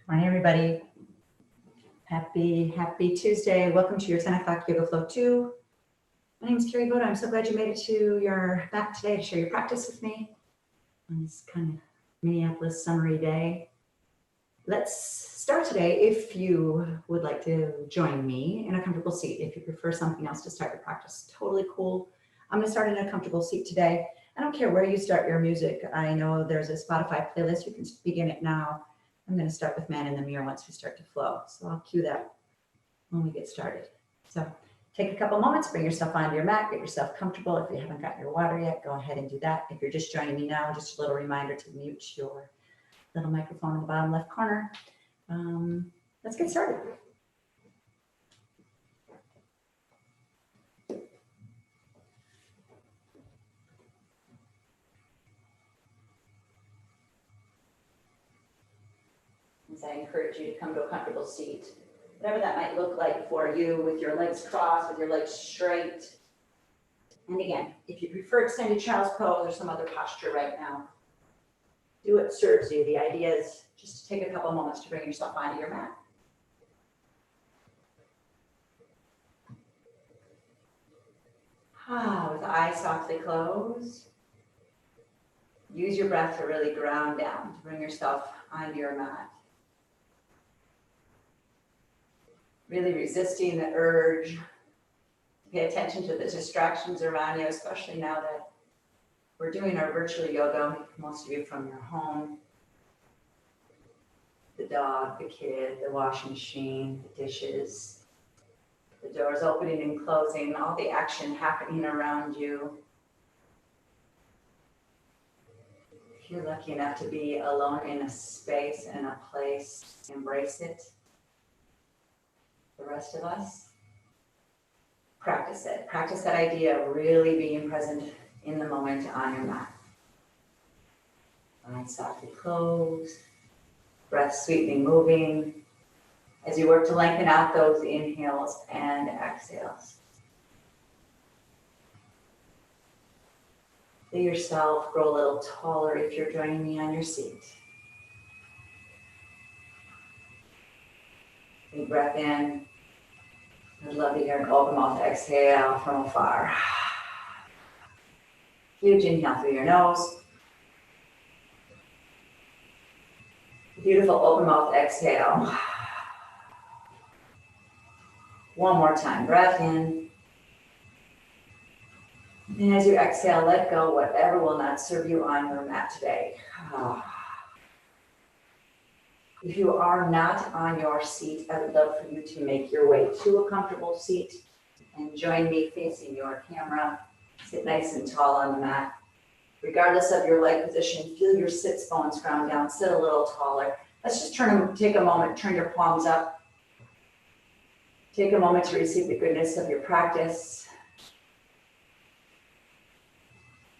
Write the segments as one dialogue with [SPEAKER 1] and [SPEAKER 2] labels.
[SPEAKER 1] Morning, everybody. Happy Tuesday. Welcome to your 10 o'clock YogaFlow 2. My name is Carrie V. I'm so glad you made it to your mat today to share your practice with me on this kind of Minneapolis summery day. Let's start today. If you would like to join me in a comfortable seat, if you prefer something else to start your practice, totally cool. I'm going to start in a comfortable seat today. I don't care where you start your music. I know there's a Spotify playlist. You can begin it now. I'm going to start with Man in the Mirror once we start to flow. So I'll cue that when we get started. So take a couple moments, bring yourself onto your mat, get yourself comfortable. If you haven't got your water yet, go ahead and do that. If you're just joining me now, just a little reminder to mute your little microphone in the bottom left corner. Let's get started. As I encourage you to come to a comfortable seat, whatever that might look like for you, with your legs crossed, with your legs straight. And again, if you prefer extended child's pose or some other posture right now, do what serves you. The idea is just to take a couple moments to bring yourself onto your mat. With the eyes softly closed. Use your breath to really ground down, to bring yourself onto your mat. Really resisting the urge. Pay attention to the distractions around you, especially now that we're doing our virtual yoga, most of you from your home. The dog, the kid, the washing machine, the dishes, the doors opening and closing, all the action happening around you. If you're lucky enough to be alone in a space and a place, embrace it. The rest of us, practice it. Practice that idea of really being present in the moment on your mat. Eyes softly closed, breath sweetly moving as you work to lengthen out those inhales and exhales. Feel yourself grow a little taller if you're joining me on your seat. Big breath in. I'd love to hear an open mouth exhale from afar. Huge inhale through your nose. Beautiful open mouth exhale. One more time, breath in. And as you exhale, let go whatever will not serve you on your mat today. If you are not on your seat, I would love for you to make your way to a comfortable seat and join me facing your camera. Sit nice and tall on the mat. Regardless of your leg position, feel your sits bones ground down, sit a little taller. Let's just take a moment, turn your palms up. Take a moment to receive the goodness of your practice.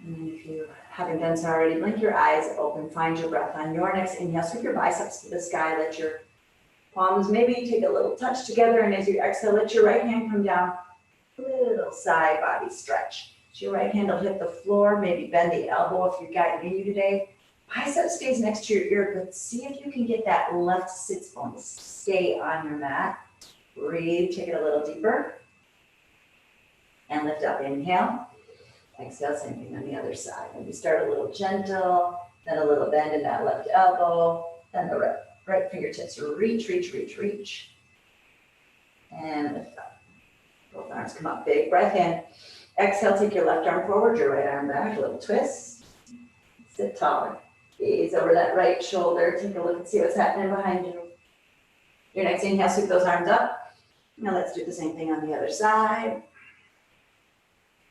[SPEAKER 1] And if you haven't done so already, blink your eyes open, find your breath. On your next inhale, sweep your biceps to the sky, let your palms maybe take a little touch together, and as you exhale, let your right hand come down, little side body stretch. So your right hand will hit the floor, maybe bend the elbow if you're guiding you today. Bicep stays next to your ear, but see if you can get that left sits bone to stay on your mat. Breathe, take it a little deeper, and lift up, inhale. Exhale, same thing on the other side. Maybe start a little gentle, then a little bend in that left elbow, then the right fingertips reach. And lift up. Both arms come up, big breath in. Exhale, take your left arm forward, your right arm back, a little twist. Sit taller. Gaze over that right shoulder. Take a look and see what's happening behind you. Your next inhale, sweep those arms up. Now let's do the same thing on the other side.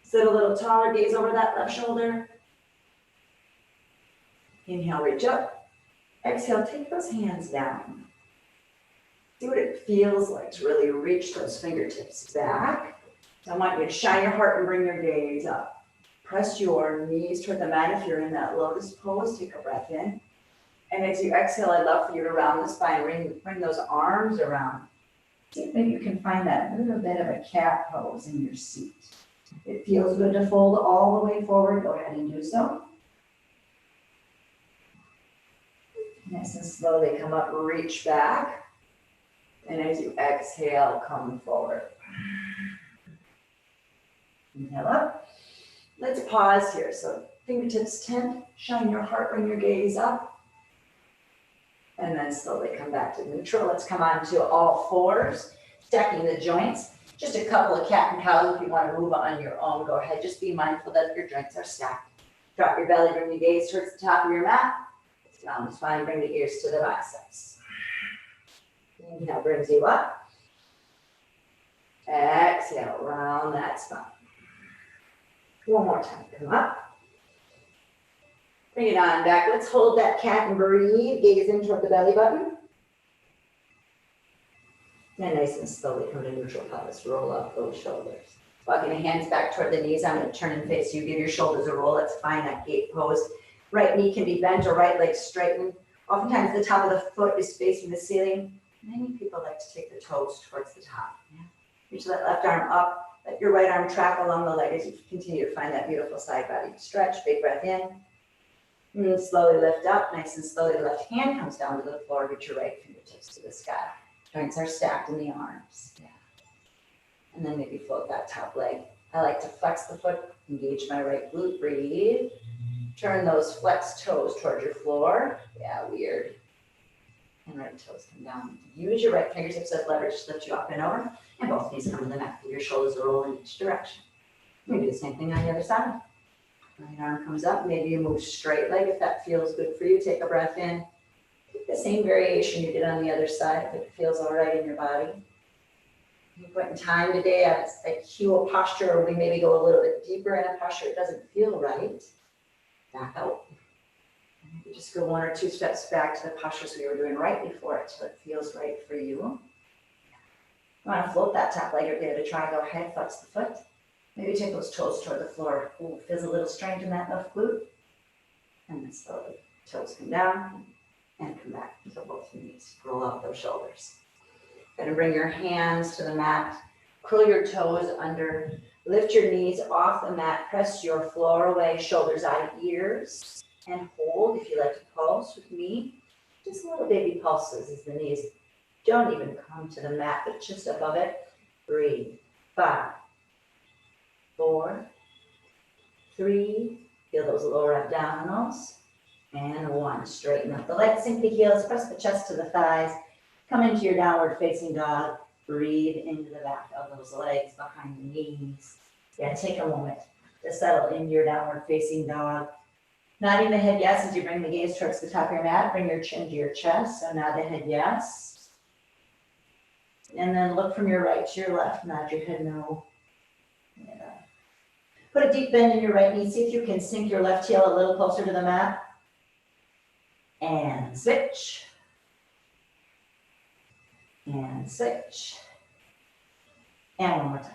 [SPEAKER 1] Sit a little taller, gaze over that left shoulder. Inhale, reach up. Exhale, take those hands down. See what it feels like to really reach those fingertips back. So I want you to shine your heart and bring your gaze up. Press your knees toward the mat if you're in that lotus pose. Take a breath in. And as you exhale, I'd love for you to round the spine, bring those arms around. See if maybe you can find that little bit of a cat pose in your seat. If it feels good to fold all the way forward, go ahead and do so. Nice and slowly come up, reach back. And as you exhale, come forward. Inhale up. Let's pause here. So fingertips tend, shine your heart, bring your gaze up. And then slowly come back to neutral. Let's come on to all fours, stacking the joints. Just a couple of cat and cows. If you want to move on your own, go ahead. Just be mindful that your joints are stacked. Drop your belly, bring your gaze towards the top of your mat. Down the spine, bring the ears to the biceps. Inhale brings you up. Exhale, round that spine. One more time, come up. Bring it on back. Let's hold that cat and breathe. Gaze in toward the belly button. And nice and slowly come to neutral pelvis. Roll up those shoulders. Walking the hands back toward the knees. I'm going to turn and face you. Give your shoulders a roll. Let's find that gate pose. Right knee can be bent or right leg straightened. Oftentimes the top of the foot is facing the ceiling. Many people like to take the toes towards the top. Yeah. Reach that left arm up. Let your right arm track along the leg as you continue to find that beautiful side body stretch. Big breath in. And slowly lift up. Nice and slowly the left hand comes down to the floor. Reach your right fingertips to the sky. Joints are stacked in the arms. Yeah. And then maybe float that top leg. I like to flex the foot, engage my right glute, breathe. Turn those flexed toes towards your floor. Yeah, weird. And right toes come down. Use your right fingertips as leverage to lift you up and over. And both knees come to the mat. Your shoulders roll in each direction. We do the same thing on the other side. Right arm comes up. Maybe you move straight leg if that feels good for you. Take a breath in. Take the same variation you did on the other side if it feels all right in your body. You put in time today at a cue a posture, or we maybe go a little bit deeper in a posture. It doesn't feel right. Back out. And maybe just go one or two steps back to the postures we were doing right before it till it feels right for you. You want to float that top leg or give it a try. Go ahead, flex the foot. Maybe take those toes toward the floor. Ooh, feels a little strange in that left glute. And then slowly, toes come down and come back to both knees. Roll out those shoulders. Going to bring your hands to the mat. Curl your toes under. Lift your knees off the mat. Press your floor away. Shoulders out of ears. And hold if you like to pulse with me. Just little baby pulses as the knees don't even come to the mat, but just above it. Breathe. 5, 4, 3. Feel those lower abdominals. And 1. Straighten up the legs, sink the heels, press the chest to the thighs. Come into your downward facing dog. Breathe into the back of those legs behind the knees. Yeah, take a moment to settle into your downward facing dog. Nodding the head yes as you bring the gaze towards the top of your mat. Bring your chin to your chest. So nod the head yes. And then look from your right to your left. Nod your head no. Yeah. Put a deep bend in your right knee. See if you can sink your left heel a little closer to the mat. And switch. And switch. And one more time.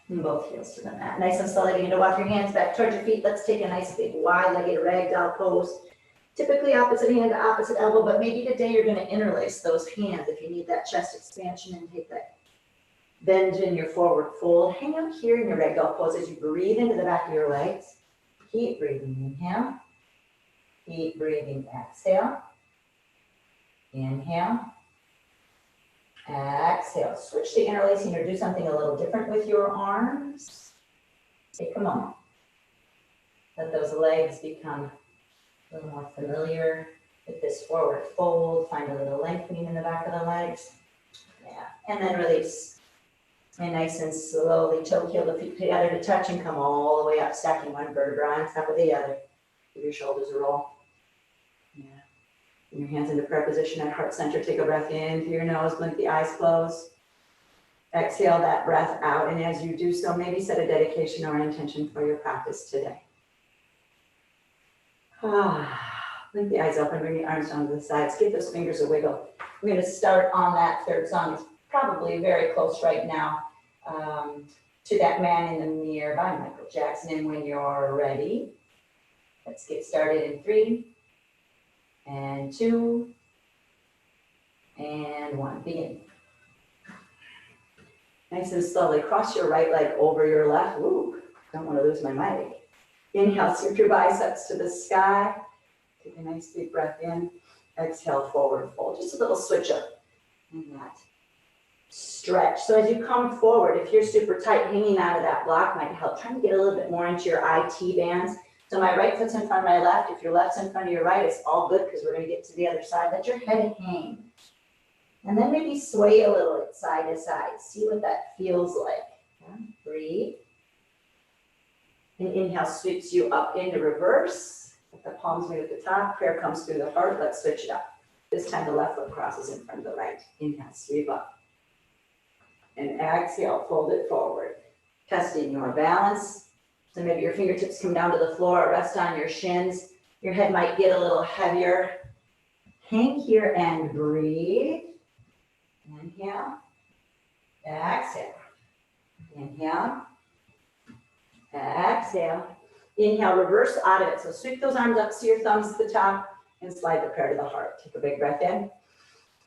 [SPEAKER 1] And both heels to the mat. Nice and slowly begin to walk your hands back towards your feet. Let's take a nice big wide-legged ragdoll pose. Typically opposite hand to opposite elbow, but maybe today you're going to interlace those hands if you need that chest expansion and take that bend in your forward fold. Hang out here in your ragdoll pose as you breathe into the back of your legs. Keep breathing. Inhale. Keep breathing. Exhale. Inhale. Exhale. Switch to interlacing or do something a little different with your arms. Take a moment. Let those legs become a little more familiar with this forward fold. Find a little lengthening in the back of the legs. Yeah. And then release. And nice and slowly toe heel the feet together to touch and come all the way up, stacking one vertebra on top of the other. Give your shoulders a roll. Yeah. Bring your hands into prayer position at heart center. Take a breath in through your nose, blink the eyes closed. Exhale that breath out. And as you do so, maybe set a dedication or an intention for your practice today. Blink the eyes open, bring the arms down to the sides. Give those fingers a wiggle. We're going to start on that third song. It's probably very close right now to that Man in the Mirror by Michael Jackson. And when you're ready, let's get started in 3, and 2, and 1. Begin. Nice and slowly cross your right leg over your left. Ooh, don't want to lose my mic. Inhale, scoop your biceps to the sky. Take a nice deep breath in. Exhale, forward fold. Just a little switch up in that stretch. So as you come forward, if you're super tight, hanging out of that block might help. Trying to get a little bit more into your IT bands. So my right foot's in front of my left. If your left's in front of your right, it's all good because we're going to get to the other side. Let your head hang. And then maybe sway a little side to side. See what that feels like. Yeah. Breathe. And inhale sweeps you up into reverse. Let the palms meet at the top. Prayer comes through the heart. Let's switch it up. This time the left foot crosses in front of the right. Inhale, sweep up. And exhale, fold it forward. Testing your balance. So maybe your fingertips come down to the floor, rest on your shins. Your head might get a little heavier. Hang here and breathe. Inhale. Exhale. Inhale. Exhale. Inhale, reverse out of it. So sweep those arms up, see your thumbs to the top, and slide the prayer to the heart. Take a big breath in.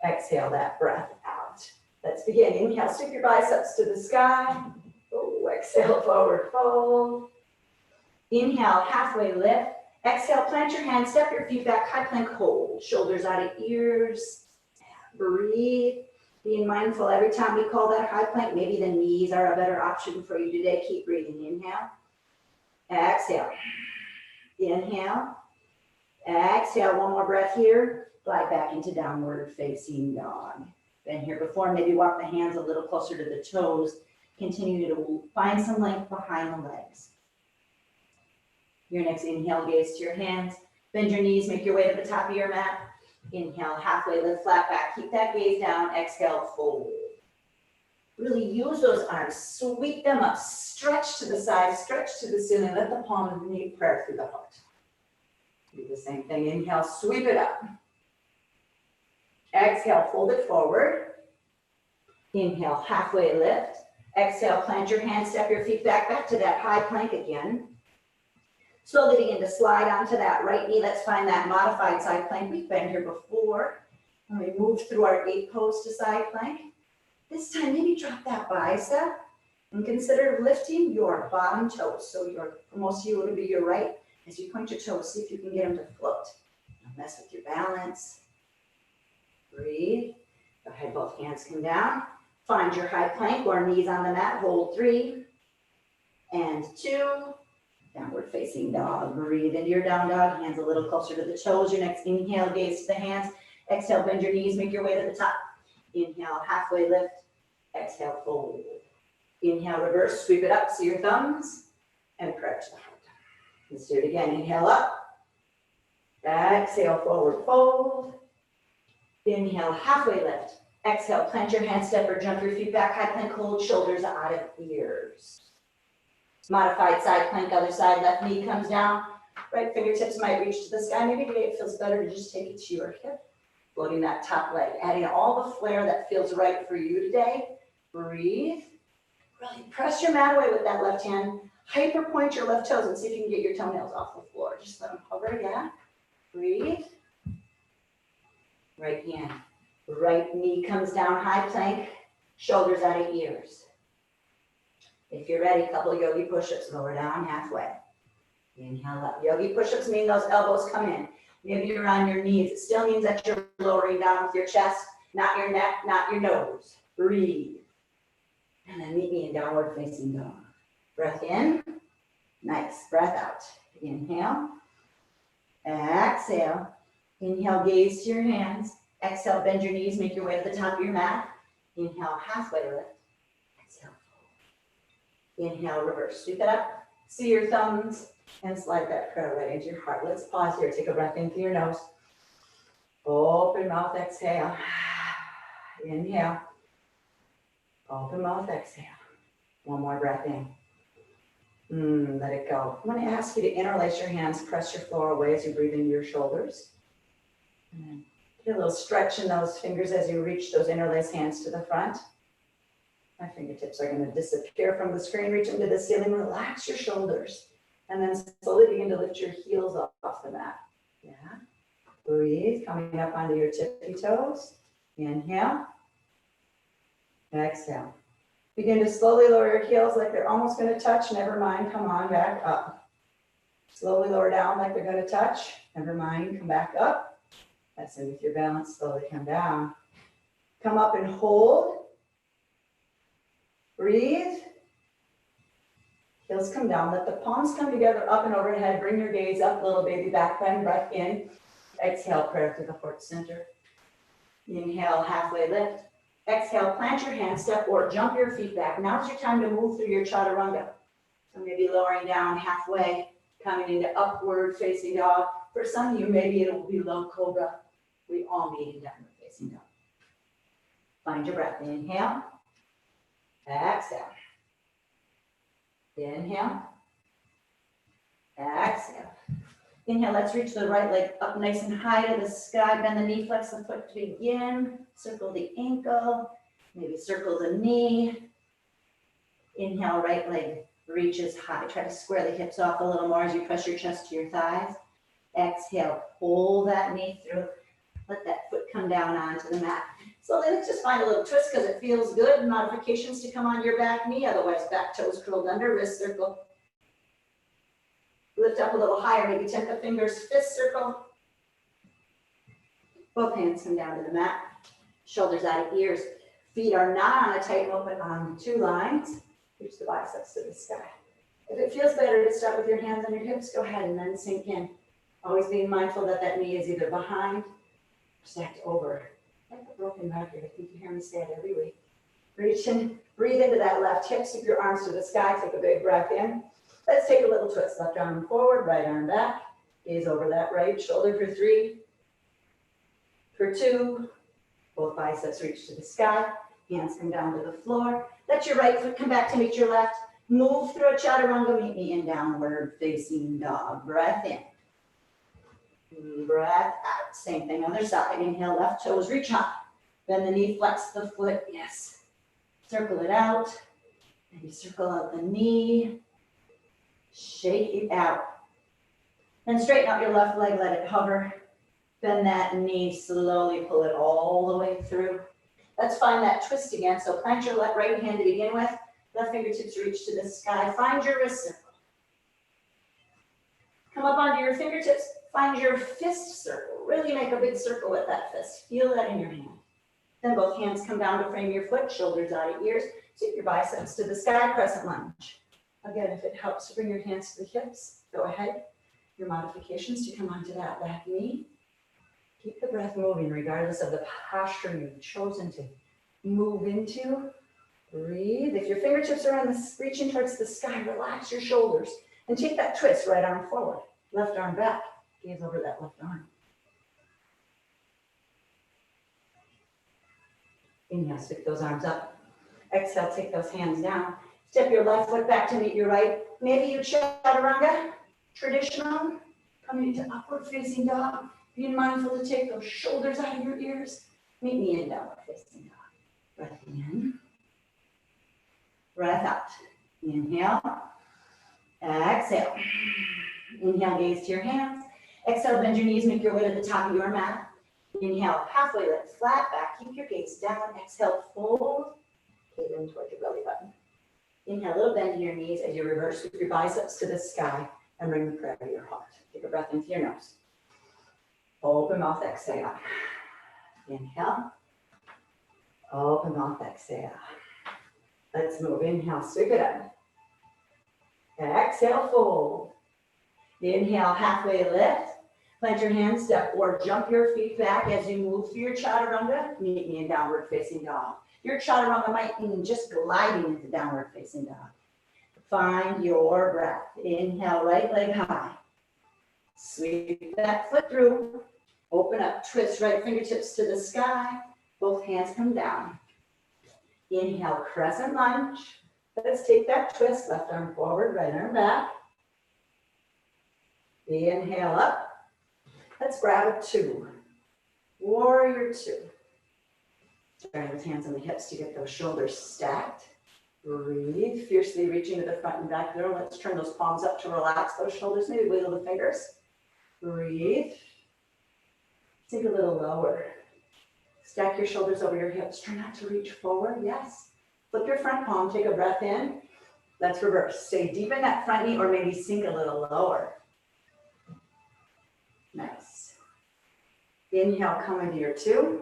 [SPEAKER 1] Exhale that breath out. Let's begin. Inhale, sweep your biceps to the sky. Oh, exhale, forward fold. Inhale, halfway lift. Exhale, plant your hands, step your feet back, high plank hold. Shoulders out of ears. Breathe. Being mindful every time we call that high plank, maybe the knees are a better option for you today. Keep breathing. Inhale. Exhale. Inhale. Exhale. One more breath here. Glide back into downward facing dog. Been here before. Maybe walk the hands a little closer to the toes. Continue to find some length behind the legs. Your next inhale, gaze to your hands. Bend your knees. Make your way to the top of your mat. Inhale, halfway lift, flat back. Keep that gaze down. Exhale, fold. Really use those arms. Sweep them up. Stretch to the side, stretch to the ceiling. Let the palm of the knee prayer through the heart. Do the same thing. Inhale, sweep it up. Exhale, fold it forward. Inhale, halfway lift. Exhale, plant your hands, step your feet back to that high plank again. Slowly begin to slide onto that right knee. Let's find that modified side plank. We've been here before. And we move through our gate pose to side plank. This time, maybe drop that bicep and consider lifting your bottom toes. So for most of you, it'll be your right. As you point your toes, see if you can get them to float. Don't mess with your balance. Breathe. Go ahead, both hands come down. Find your high plank or knees on the mat. Hold 3 and 2. Downward facing dog. Breathe into your down dog. Hands a little closer to the toes. Your next inhale, gaze to the hands. Exhale, bend your knees. Make your way to the top. Inhale, halfway lift. Exhale, fold. Inhale, reverse. Sweep it up. See your thumbs. And prayer to the heart. Let's do it again. Inhale up. Exhale, forward fold. Inhale, halfway lift. Exhale, plant your hands, step or jump your feet back. High plank, hold shoulders out of ears. Modified side plank, other side, left knee comes down. Right fingertips might reach to the sky. Maybe today it feels better to just take it to your hip. Floating that top leg, adding all the flair that feels right for you today. Breathe. Really press your mat away with that left hand. Hyper point your left toes and see if you can get your toenails off the floor. Just let them hover again. Breathe. Right hand. Right knee comes down, high plank, shoulders out of ears. If you're ready, a couple of yogi push-ups, lower down halfway. Inhale up. Yogi push-ups mean those elbows come in. Maybe you're on your knees. It still means that you're lowering down with your chest, not your neck, not your nose. Breathe. And then meet me in downward facing dog. Breath in. Nice. Breath out. Inhale. Exhale. Inhale, gaze to your hands. Exhale, bend your knees, make your way to the top of your mat. Inhale, halfway lift. Exhale, fold. Inhale, reverse. Sweep it up. See your thumbs and slide that prayer right into your heart. Let's pause here. Take a breath in through your nose. Open mouth, exhale. Inhale. Open mouth, exhale. One more breath in. Let it go. I'm going to ask you to interlace your hands, press your floor away as you breathe into your shoulders. And then get a little stretch in those fingers as you reach those interlaced hands to the front. My fingertips are going to disappear from the screen. Reach them to the ceiling. Relax your shoulders. And then slowly begin to lift your heels off the mat. Yeah. Breathe. Coming up onto your tippy toes. Inhale. Exhale. Begin to slowly lower your heels like they're almost going to touch. Never mind. Come on back up. Slowly lower down like they're going to touch. Never mind. Come back up. That's it. With your balance, slowly come down. Come up and hold. Breathe. Heels come down. Let the palms come together up and overhead. Bring your gaze up. Little baby back bend. Breath in. Exhale, prayer to the heart center. Inhale, halfway lift. Exhale, plant your hand, step or jump your feet back. Now's your time to move through your chaturanga. So maybe lowering down halfway, coming into upward facing dog. For some of you, maybe it'll be low cobra. We all meet in downward facing dog. Find your breath. Inhale. Exhale. Inhale. Exhale. Inhale, let's reach the right leg up nice and high to the sky. Bend the knee, flex the foot to begin. Circle the ankle, maybe circle the knee. Inhale, right leg reaches high. Try to square the hips off a little more as you press your chest to your thighs. Exhale, pull that knee through. Let that foot come down onto the mat. So let's just find a little twist because it feels good. Modifications to come on your back knee, otherwise back toes curled under, wrist circle. Lift up a little higher, maybe tip the fingers, fist circle. Both hands come down to the mat. Shoulders out of ears. Feet are not on a tight rope, but on two lines. Reach the biceps to the sky. If it feels better to start with your hands on your hips, go ahead and then sink in. Always being mindful that that knee is either behind or stacked over. Like a broken record. I think you hear me say it every week. Reach in, breathe into that left hip. Sweep your arms to the sky. Take a big breath in. Let's take a little twist. Left arm forward, right arm back. Gaze over that right shoulder for 3. For 2. Both biceps reach to the sky. Hands come down to the floor. Let your right foot come back to meet your left. Move through a chaturanga. Meet me in downward facing dog. Breath in. Breath out. Same thing, other side. Inhale, left toes reach up. Bend the knee, flex the foot. Yes. Circle it out. Maybe circle out the knee. Shake it out. Then straighten out your left leg, let it hover. Bend that knee, slowly pull it all the way through. Let's find that twist again. So plant your left right hand to begin with. Left fingertips reach to the sky. Find your wrist circle. Come up onto your fingertips. Find your fist circle. Really make a big circle with that fist. Feel that in your hand. Then both hands come down to frame your foot, shoulders out of ears. Sweep your biceps to the sky, crescent lunge. Again, if it helps to bring your hands to the hips, go ahead. Your modifications to come onto that back knee. Keep the breath moving regardless of the posture you've chosen to move into. Breathe. If your fingertips are reaching towards the sky, relax your shoulders and take that twist. Right arm forward, left arm back. Gaze over that left arm. Inhale, stick those arms up. Exhale, take those hands down. Step your left foot back to meet your right. Maybe you chaturanga, traditional, coming into upward facing dog. Being mindful to take those shoulders out of your ears. Meet me in downward facing dog. Breath in. Breath out. Inhale. Exhale. Inhale, gaze to your hands. Exhale, bend your knees, make your way to the top of your mat. Inhale, halfway lift, flat back. Keep your gaze down. Exhale, fold. Gaze in towards your belly button. Inhale, a little bend in your knees as you reverse with your biceps to the sky and bring the prayer to your heart. Take a breath into your nose. Open mouth, exhale. Inhale. Open mouth, exhale. Let's move. Inhale, sweep it up. Exhale, fold. Inhale, halfway lift. Plant your hands, step or jump your feet back as you move through your chaturanga. Meet me in downward facing dog. Your chaturanga might mean just gliding into downward facing dog. Find your breath. Inhale, right leg high. Sweep that foot through. Open up, twist right fingertips to the sky. Both hands come down. Inhale, crescent lunge. Let's take that twist. Left arm forward, right arm back. Inhale up. Let's grab a 2. Warrior 2. Starting with hands on the hips to get those shoulders stacked. Breathe, fiercely reaching to the front and back there. Let's turn those palms up to relax those shoulders. Maybe wiggle the fingers. Breathe. Sink a little lower. Stack your shoulders over your hips. Try not to reach forward. Yes. Flip your front palm. Take a breath in. Let's reverse. Stay deep in that front knee or maybe sink a little lower. Nice. Inhale, come into your 2.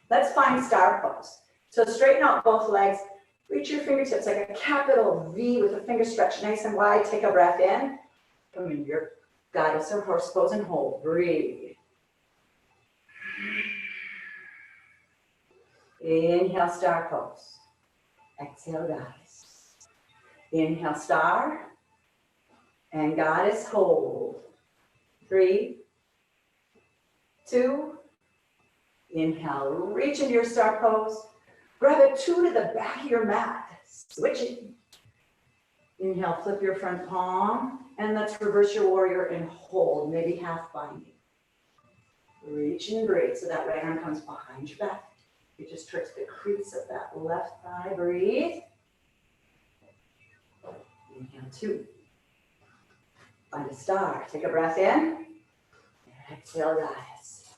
[SPEAKER 1] Let's find star pose. So straighten out both legs. Reach your fingertips like a capital V with the fingers stretched nice and wide. Take a breath in. Come into your goddess or horse pose and hold. Breathe. Inhale, star pose. Exhale, goddess. Inhale, star. And goddess, hold. 3, 2. Inhale, reach into your star pose. Grab a 2 to the back of your mat. Switch it. Inhale, flip your front palm. And let's reverse your warrior and hold, maybe half binding. Reach and breathe so that right arm comes behind your back. You just towards the crease of that left thigh. Breathe. Inhale, 2. Find a star. Take a breath in. Exhale, goddess.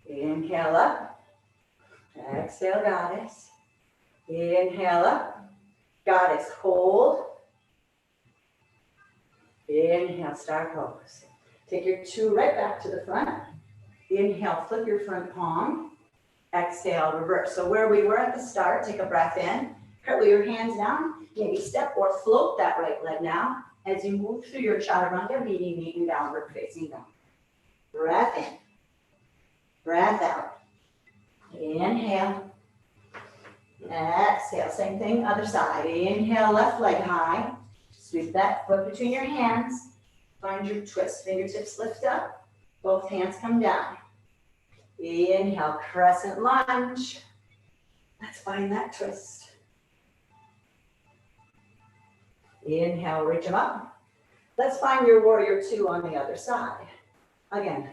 [SPEAKER 1] Inhale up. Exhale, goddess. Inhale up. Goddess, hold. Inhale, star pose. Take your 2 right back to the front. Inhale, flip your front palm. Exhale, reverse. So where we were at the start, take a breath in. Curl your hands down. Maybe step or float that right leg now as you move through your chaturanga, meeting downward facing dog. Breath in. Breath out. Inhale. Exhale. Same thing, other side. Inhale, left leg high. Sweep that foot between your hands. Find your twist. Fingertips lift up. Both hands come down. Inhale, crescent lunge. Let's find that twist. Inhale, reach them up. Let's find your warrior 2 on the other side. Again,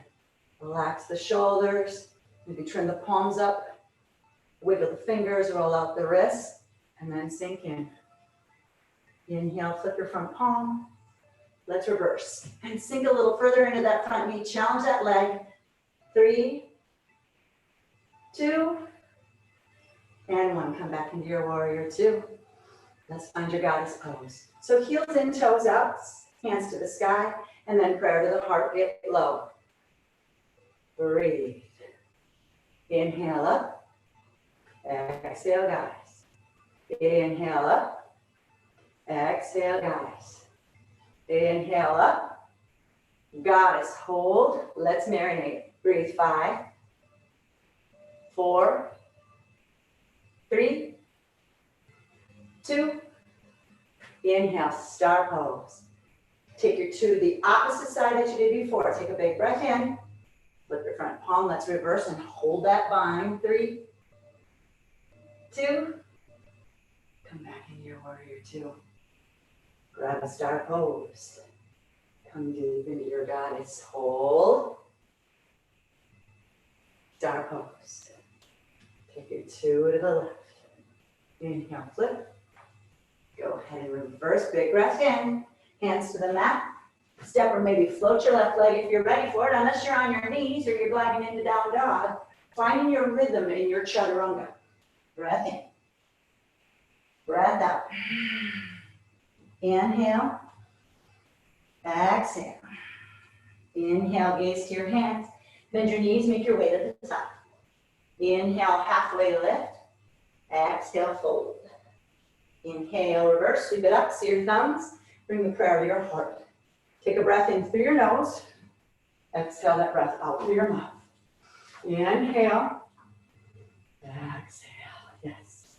[SPEAKER 1] relax the shoulders. Maybe turn the palms up. Wiggle the fingers, roll out the wrists, and then sink in. Inhale, flip your front palm. Let's reverse. And sink a little further into that front knee. Challenge that leg. 3, 2, and 1. Come back into your warrior 2. Let's find your goddess pose. So heels in, toes out, hands to the sky, and then prayer to the heart, get low. Breathe. Inhale up. Exhale, guys. Inhale up. Exhale, guys. Inhale up. Goddess, hold. Let's marinate. Breathe. 5, 4, 3, 2. Inhale, star pose. Take your 2 to the opposite side that you did before. Take a big breath in. Flip your front palm. Let's reverse and hold that bind. 3, 2. Come back into your warrior 2. Grab a star pose. Come deep into your goddess. Hold. Star pose. Take your 2 to the left. Inhale, flip. Go ahead and reverse. Big breath in. Hands to the mat. Step or maybe float your left leg if you're ready for it, unless you're on your knees or you're gliding into down dog. Finding your rhythm in your chaturanga. Breath in. Breath out. Inhale. Exhale. Inhale, gaze to your hands. Bend your knees, make your way to the top. Inhale, halfway lift. Exhale, fold. Inhale, reverse, sweep it up, see your thumbs. Bring the prayer to your heart. Take a breath in through your nose. Exhale that breath out through your mouth. Inhale. Exhale, yes.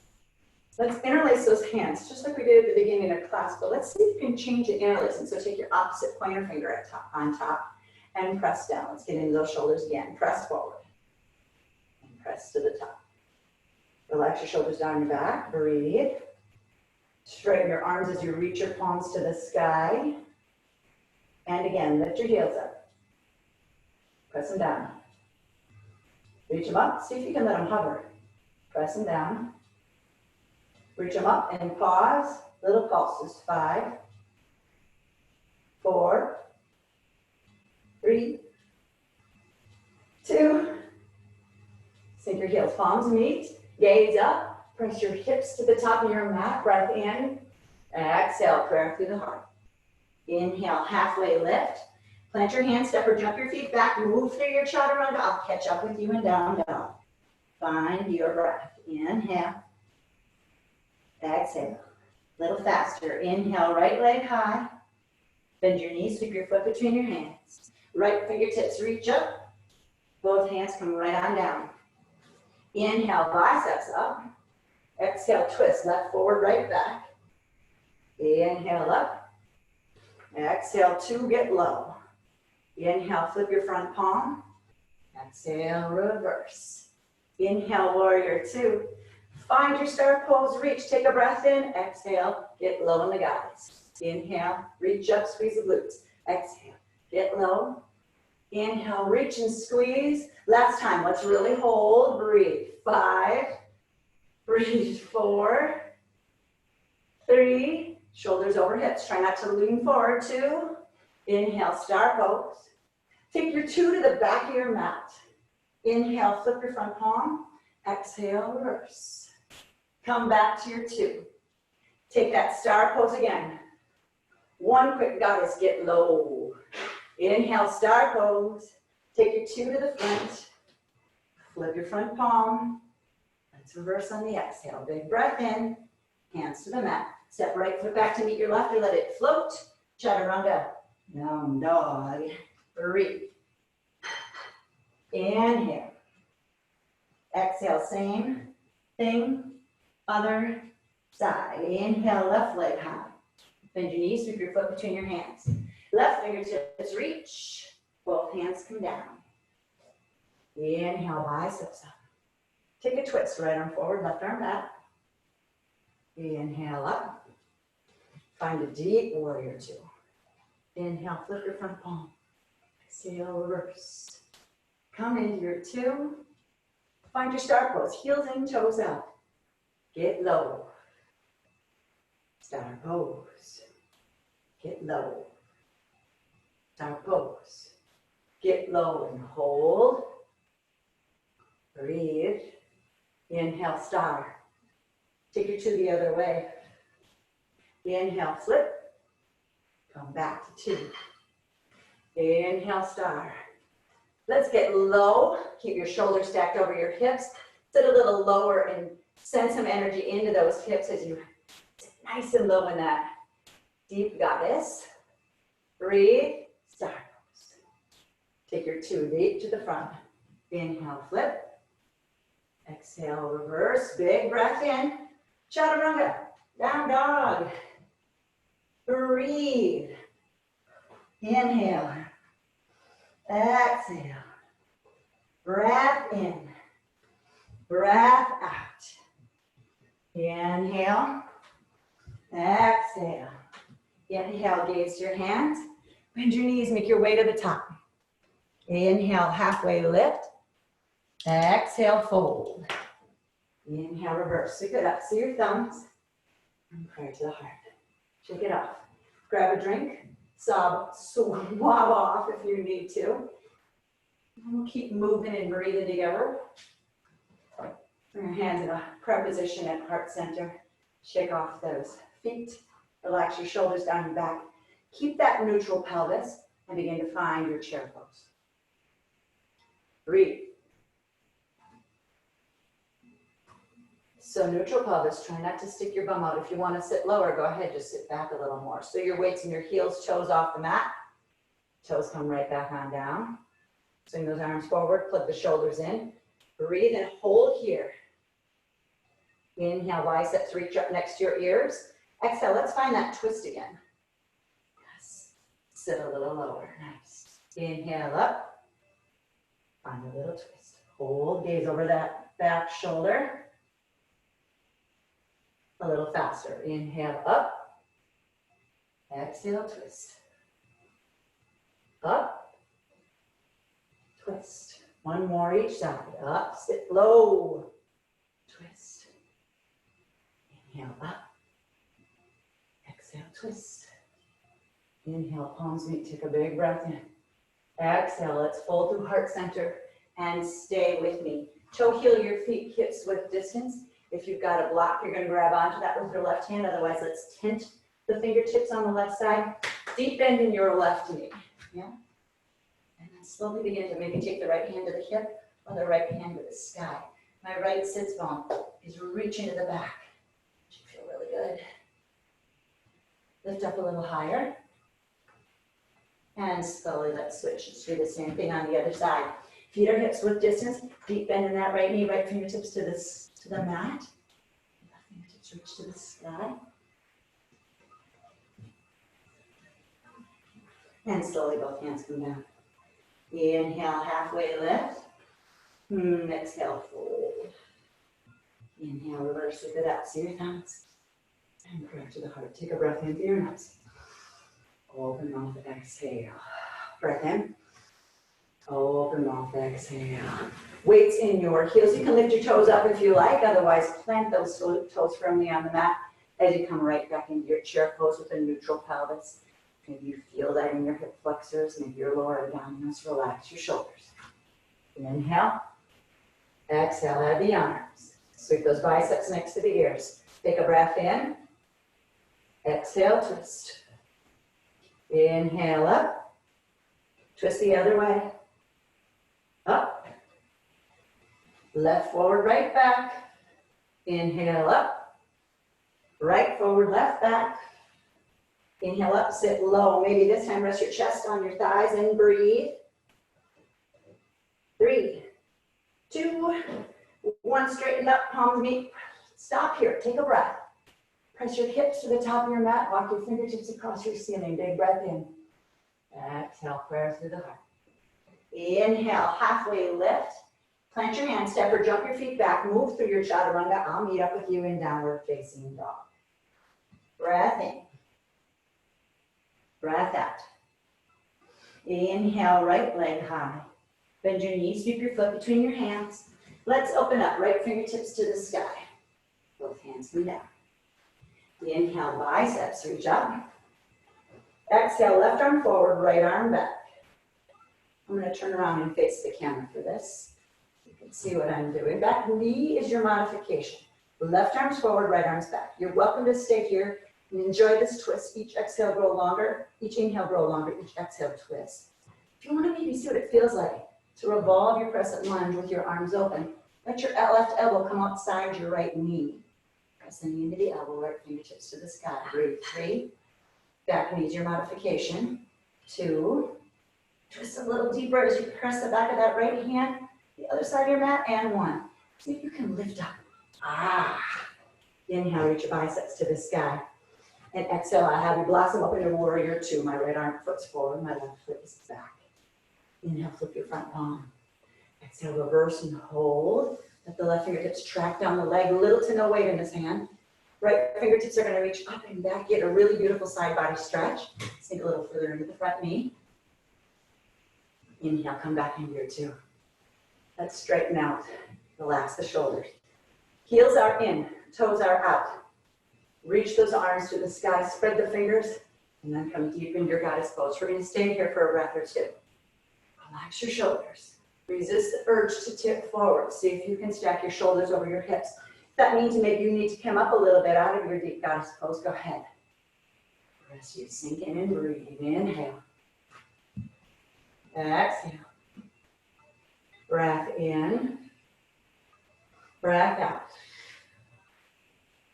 [SPEAKER 1] Let's interlace those hands, just like we did at the beginning of class, but let's see if you can change the interlacing. So take your opposite pointer finger on top and press down. Let's get into those shoulders again. Press forward and press to the top. Relax your shoulders down your back. Breathe. Straighten your arms as you reach your palms to the sky. And again, lift your heels up. Press them down. Reach them up. See if you can let them hover. Press them down. Reach them up and pause. Little pulses. 5, 4, 3, 2. Sink your heels. Palms meet. Gaze up. Press your hips to the top of your mat. Breath in. Exhale. Prayer through the heart. Inhale. Halfway lift. Plant your hands, step or jump your feet back, move through your chaturanga. I'll catch up with you in down dog. Find your breath. Inhale. Exhale. A little faster. Inhale, right leg high. Bend your knees, sweep your foot between your hands. Right fingertips reach up. Both hands come right on down. Inhale, biceps up. Exhale, twist, left forward, right back. Inhale up. Exhale, two, get low. Inhale, flip your front palm. Exhale, reverse. Inhale, warrior two. Find your star pose, reach, take a breath in. Exhale, get low in the guys. Inhale, reach up, squeeze the glutes. Exhale, get low. Inhale, reach and squeeze. Last time, let's really hold, breathe. 5, breathe, 4, 3, shoulders over hips. Try not to lean forward. 2, inhale, star pose. Take your 2 to the back of your mat. Inhale, flip your front palm. Exhale, reverse. Come back to your 2. Take that star pose again. 1 quick goddess, get low. Inhale, star pose. Take your 2 to the front. Flip your front palm. Let's reverse on the exhale. Big breath in. Hands to the mat. Step right foot back to meet your left or let it float. Chaturanga. Down dog. Breathe. Inhale. Exhale, same thing. Other side. Inhale, left leg high. Bend your knees, sweep your foot between your hands. Left fingertips reach. Both hands come down. Inhale, biceps up. Take a twist, right arm forward, left arm back. Inhale up. Find a deep warrior two. Inhale, flip your front palm. Exhale, reverse. Come into your 2. Find your star pose, heels in, toes out. Get low. Star pose. Get low. Star pose. Get low and hold. Breathe. Inhale, star. Take your 2 the other way. Inhale, flip. Come back to 2. Inhale, star. Let's get low. Keep your shoulders stacked over your hips. Sit a little lower and send some energy into those hips as you sit nice and low in that deep goddess. Breathe. Star pose. Take your 2 deep to the front. Inhale, flip. Exhale, reverse. Big breath in. Chaturanga. Down dog. Breathe. Inhale. Exhale. Breath in. Breath out. Inhale. Exhale. Inhale, gaze to your hands. Bend your knees, make your way to the top. Inhale, halfway lift. Exhale, fold. Inhale, reverse. Sweep it up. See your thumbs. And pray to the heart. Shake it off. Grab a drink. Swab off if you need to. And we'll keep moving and breathing together. Bring your hands in a prayer position at heart center. Shake off those feet. Relax your shoulders down your back. Keep that neutral pelvis and begin to find your chair pose. Breathe. So neutral pelvis, try not to stick your bum out. If you want to sit lower, go ahead, just sit back a little more. So your weight's in your heels, toes off the mat. Toes come right back on down. Swing those arms forward, plug the shoulders in. Breathe and hold here. Inhale, biceps reach up next to your ears. Exhale, let's find that twist again. Yes. Sit a little lower, nice. Inhale up. Find a little twist. Hold, gaze over that back shoulder. A little faster. Inhale up. Exhale, twist. Up. Twist. 1 more each side. Up, sit low. Twist. Inhale up. Exhale, twist. Inhale, palms meet. Take a big breath in. Exhale, let's fold through heart center and stay with me. Toe heel your feet, hips width distance. If you've got a block, you're going to grab onto that with your left hand. Otherwise, let's tent the fingertips on the left side. Deep bend in your left knee. Yeah. And slowly begin to maybe take the right hand to the hip or the right hand to the sky. My right sits bone is reaching to the back. It should feel really good. Lift up a little higher. And slowly let's switch. Let's do the same thing on the other side. Feet or hips with distance. Deep bend in that right knee, right fingertips to the mat. Left fingertips reach to the sky. And slowly both hands come down. Inhale, halfway lift. Exhale, fold. Inhale, reverse with it up. See your thumbs. And prayer to the heart. Take a breath in through your nose. Open mouth, exhale. Breath in. Open mouth, exhale. Weights in your heels. You can lift your toes up if you like. Otherwise, plant those toes firmly on the mat as you come right back into your chair pose with a neutral pelvis. Maybe you feel that in your hip flexors. Maybe your lower abdominals. Relax your shoulders. Inhale. Exhale, add the arms. Sweep those biceps next to the ears. Take a breath in. Exhale, twist. Inhale up. Twist the other way. Up. Left forward, right back. Inhale up. Right forward, left back. Inhale up, sit low. Maybe this time rest your chest on your thighs and breathe. 3, 2, 1. Straighten up, palms meet. Stop here, take a breath. Press your hips to the top of your mat. Walk your fingertips across your ceiling. Big breath in. Exhale, prayer through the heart. Inhale, halfway lift. Plant your hands, step or jump your feet back. Move through your chaturanga. I'll meet up with you in downward facing dog. Breath in. Breath out. Inhale, right leg high. Bend your knees, sweep your foot between your hands. Let's open up, right fingertips to the sky. Both hands come down. Inhale, biceps reach up. Exhale, left arm forward, right arm back. I'm going to turn around and face the camera for this. You can see what I'm doing. Back knee is your modification. Left arm's forward, right arm's back. You're welcome to stay here and enjoy this twist. Each exhale, grow longer. Each inhale, grow longer. Each exhale, twist. If you want to maybe see what it feels like to revolve your crescent lunge with your arms open, let your left elbow come outside your right knee. Press the knee into the elbow, right fingertips to the sky. Breathe. 3. Back knee is your modification. 2. Twist a little deeper as you press the back of that right hand, the other side of your mat, and 1. See if you can lift up. Inhale, reach your biceps to the sky. And exhale, I have you blossom up into warrior 2. My right arm flips forward, my left foot is back. Inhale, flip your front palm. Exhale, reverse and hold. Let the left fingertips track down the leg, little to no weight in this hand. Right fingertips are going to reach up and back, get a really beautiful side body stretch. Sink a little further into the front knee. Inhale, come back into your 2. Let's straighten out. Relax the shoulders. Heels are in, toes are out. Reach those arms to the sky, spread the fingers, and then come deep into your goddess pose. We're going to stay here for a breath or 2. Relax your shoulders. Resist the urge to tip forward. See if you can stack your shoulders over your hips. If that means maybe you need to come up a little bit out of your deep goddess pose, go ahead. Rest you sink in and breathe. Inhale. Exhale. Breath in. Breath out.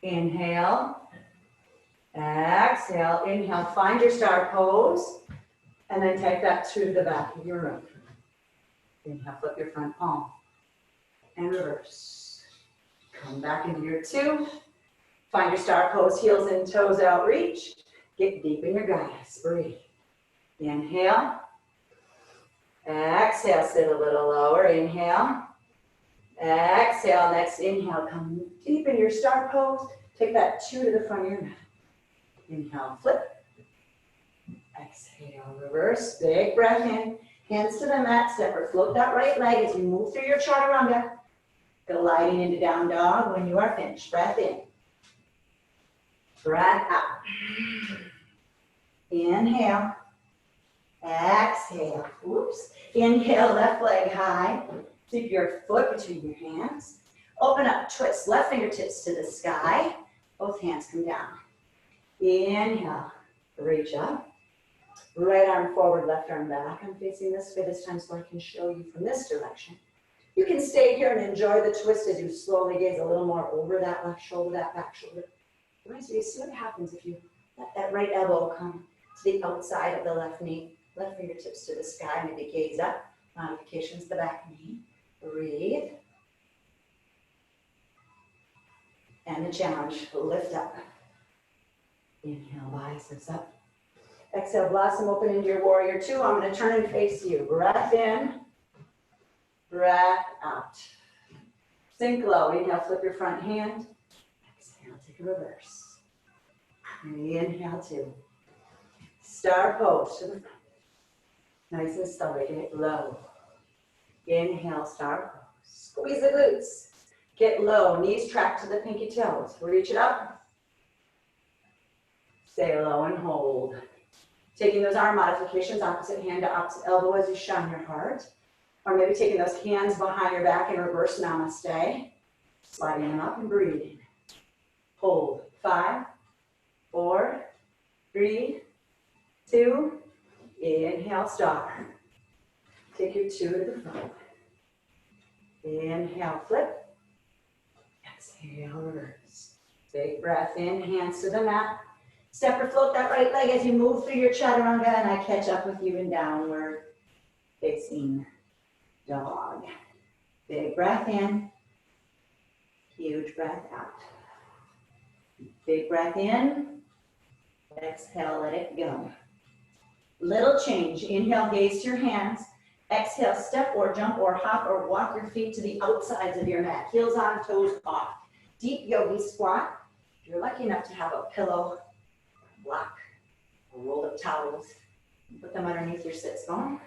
[SPEAKER 1] Inhale. Exhale. Inhale. Find your star pose. And then take that to the back of your room. Inhale. Flip your front palm. And reverse. Come back into your 2. Find your star pose. Heels and toes out. Reach. Get deep in your goddess. Breathe. Inhale. Exhale, sit a little lower. Inhale. Exhale. Next inhale, come deep in your star pose. Take that 2 to the front of your mat. Inhale, flip. Exhale, reverse. Big breath in. Hands to the mat. Step or float that right leg as you move through your chaturanga. Gliding into down dog when you are finished. Breath in. Breath out. Inhale. Exhale. Oops. Inhale, left leg high. Keep your foot between your hands. Open up, twist. Left fingertips to the sky. Both hands come down. Inhale. Reach up. Right arm forward, left arm back. I'm facing this way this time so I can show you from this direction. You can stay here and enjoy the twist as you slowly gaze a little more over that left shoulder, that back shoulder. Right, so you see what happens if you let that right elbow come to the outside of the left knee, left fingertips to the sky, maybe gaze up, modifications to the back knee. Breathe. And the challenge, lift up. Inhale, biceps up. Exhale, blossom open into your warrior two. I'm going to turn and face you. Breath in, breath out. Sink low. Inhale, flip your front hand. Exhale, take a reverse. Inhale, two. Star pose to the front. Nice and steady. Get low. Inhale, star pose. Squeeze the glutes. Get low. Knees track to the pinky toes. Reach it up. Stay low and hold. Taking those arm modifications, opposite hand to opposite elbow as you shine your heart. Or maybe taking those hands behind your back in reverse namaste. Sliding them up and breathing. Hold. 5, 4, 3, 2. Inhale, star. Take your two to the front. Inhale, flip. Exhale, reverse. Big breath in, hands to the mat. Step or float that right leg as you move through your chaturanga, and I catch up with you in downward facing dog. Big breath in, huge breath out. Big breath in, exhale, let it go. Little change. Inhale, gaze to your hands. Exhale, step or jump or hop or walk your feet to the outsides of your mat. Heels on, toes off. Deep yogi squat. If you're lucky enough to have a pillow, block, or rolled up towels, put them underneath your sits bone.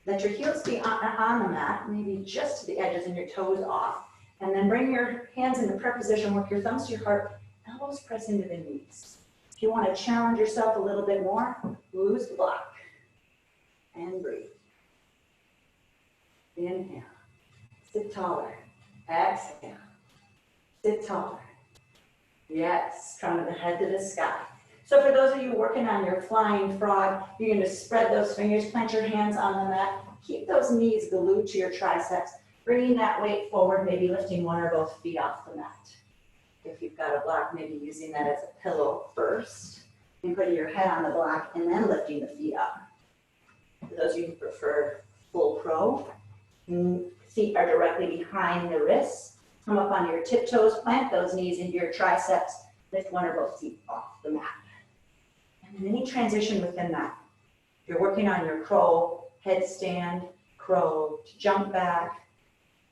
[SPEAKER 1] Let your heels be on the mat, maybe just to the edges and your toes off. And then bring your hands into prayer position, work your thumbs to your heart, elbows press into the knees. If you want to challenge yourself a little bit more, loose the block. And breathe. Inhale. Sit taller. Exhale. Sit taller. Yes, crown of the head to the sky. So for those of you working on your flying frog, you're going to spread those fingers, plant your hands on the mat. Keep those knees glued to your triceps, bringing that weight forward, maybe lifting one or both feet off the mat. If you've got a block, maybe using that as a pillow first, and putting your head on the block, and then lifting the feet up. For those of you who prefer full crow, feet are directly behind the wrists. Come up on your tiptoes, plant those knees into your triceps, lift one or both feet off the mat. And then any transition within that. If you're working on your crow, headstand, crow, to jump back.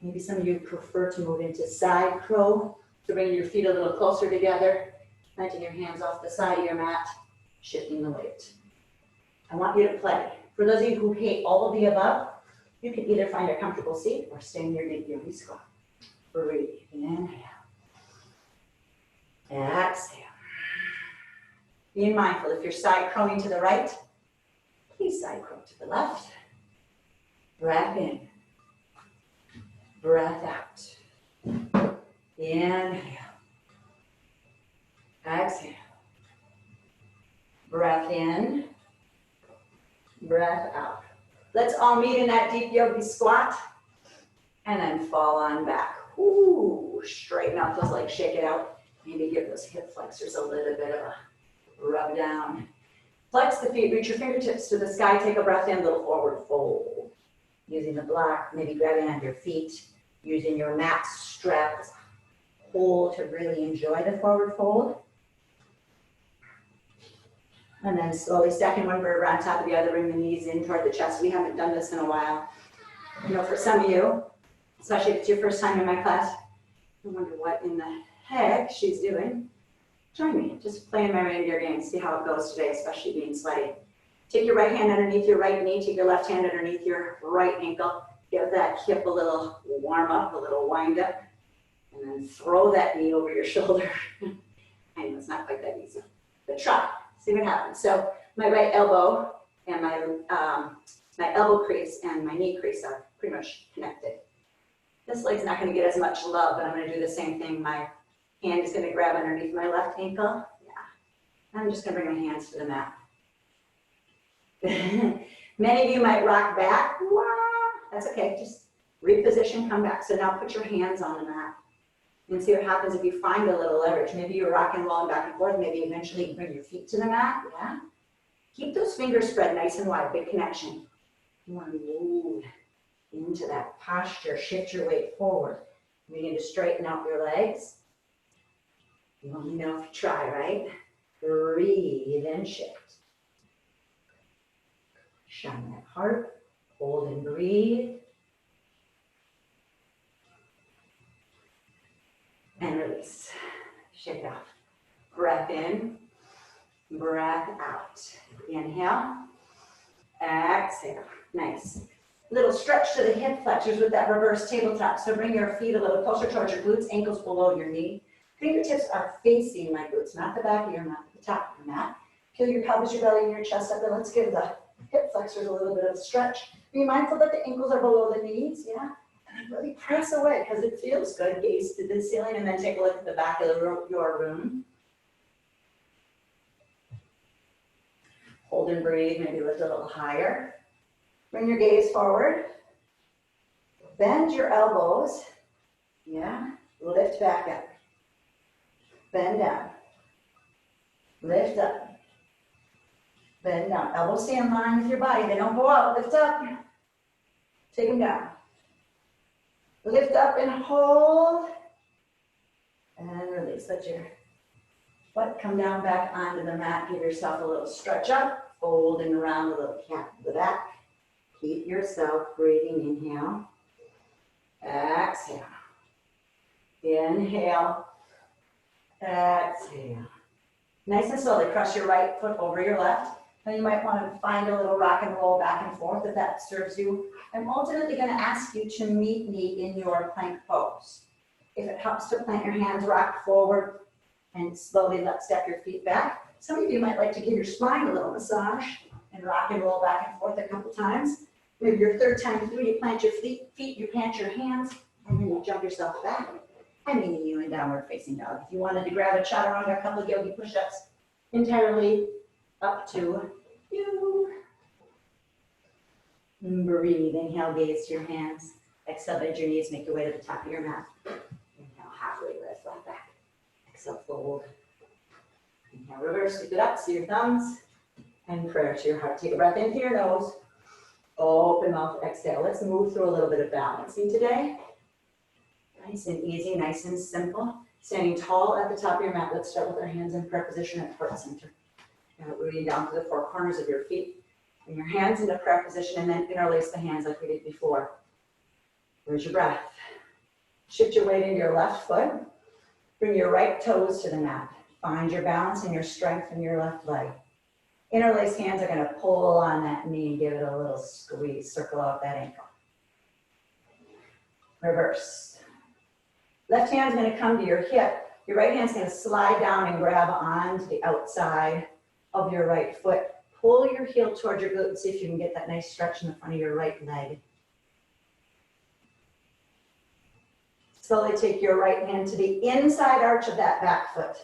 [SPEAKER 1] Maybe some of you prefer to move into side crow, to bring your feet a little closer together, planting your hands off the side of your mat, shifting the weight. I want you to play. For those of you who hate all of the above, you can either find a comfortable seat or stay in your deep yogi squat. Breathe. Inhale. Exhale. Being mindful, if you're side crowing to the right, please side crow to the left. Breath in. Breath out. Inhale. Exhale. Breath in. Breath out. Let's all meet in that deep yogi squat. And then fall on back. Ooh, straighten out those legs, shake it out. Maybe give those hip flexors a little bit of a rub down. Flex the feet, reach your fingertips to the sky, take a breath in, little forward fold. Using the block, maybe grabbing on your feet, using your mat strap as a hold to really enjoy the forward fold. And then slowly stacking one vertebra on top of the other, bring the knees in toward the chest. We haven't done this in a while. You know, for some of you, especially if it's your first time in my class, I wonder what in the heck she's doing. Join me, just playing my reindeer game, see how it goes today, especially being sweaty. Take your right hand underneath your right knee, take your left hand underneath your right ankle, give that hip a little warm up, a little wind up, and then throw that knee over your shoulder. I know it's not quite that easy, but try, see what happens. So my right elbow and my elbow crease and my knee crease are pretty much connected. This leg's not going to get as much love, but I'm going to do the same thing. My hand is going to grab underneath my left ankle. Yeah. I'm just going to bring my hands to the mat. Many of you might rock back. Wah. That's okay, just reposition, come back. So now put your hands on the mat and see what happens if you find a little leverage. Maybe you're rocking, rolling back and forth. Maybe eventually you bring your feet to the mat, yeah? Keep those fingers spread nice and wide, big connection. You want to move into that posture, shift your weight forward. Begin to straighten out your legs. You only know if you try, right? Breathe and shift. Shine that heart, hold and breathe. And release. Shake it off. Breath in, breath out. Inhale, exhale. Nice. Little stretch to the hip flexors with that reverse tabletop. So bring your feet a little closer towards your glutes, ankles below your knee. Fingertips are facing my glutes, not the back of your mat, the top of your mat. Feel your pelvis, your belly, and your chest up, and let's give the hip flexors a little bit of a stretch. Be mindful that the ankles are below the knees, yeah? And then really press away because it feels good. Gaze to the ceiling, and then take a look at the back of your room. Hold and breathe, maybe lift a little higher. Bring your gaze forward. Bend your elbows, yeah? Lift back up. Bend down. Lift up. Bend down. Elbows stay in line with your body. They don't go out. Lift up. Take them down. Lift up and hold. And release. Let your butt come down back onto the mat. Give yourself a little stretch up. Fold and around a little cat to the back. Keep yourself breathing. Inhale. Exhale. Inhale. Exhale. Nice and slowly cross your right foot over your left. Now you might want to find a little rock and roll back and forth if that serves you. I'm ultimately going to ask you to meet me in your plank pose. If it helps to plant your hands, rock forward and slowly step your feet back. Some of you might like to give your spine a little massage and rock and roll back and forth a couple times. Maybe your third time through, you plant your feet, you plant your hands, and then you jump yourself back. I'm meeting you in downward facing dog. If you wanted to grab a chaturanga, a couple of yogi push-ups, entirely up to you. Breathe, inhale, gaze to your hands. Exhale, bend your knees, make your way to the top of your mat. Inhale, halfway lift, flat back. Exhale, fold. Inhale, reverse, scoop it up, see your thumbs, and prayer to your heart. Take a breath in through your nose. Open mouth, exhale. Let's move through a little bit of balancing today. Nice and easy, nice and simple. Standing tall at the top of your mat. Let's start with our hands in prayer position at heart center. Rooting down to the four corners of your feet. Bring your hands into prayer position and then interlace the hands like we did before. Where's your breath? Shift your weight into your left foot. Bring your right toes to the mat. Find your balance and your strength in your left leg. Interlace hands are going to pull on that knee and give it a little squeeze. Circle out that ankle. Reverse. Left hand's going to come to your hip. Your right hand's going to slide down and grab onto the outside of your right foot. Pull your heel towards your glute and see if you can get that nice stretch in the front of your right leg. Slowly take your right hand to the inside arch of that back foot.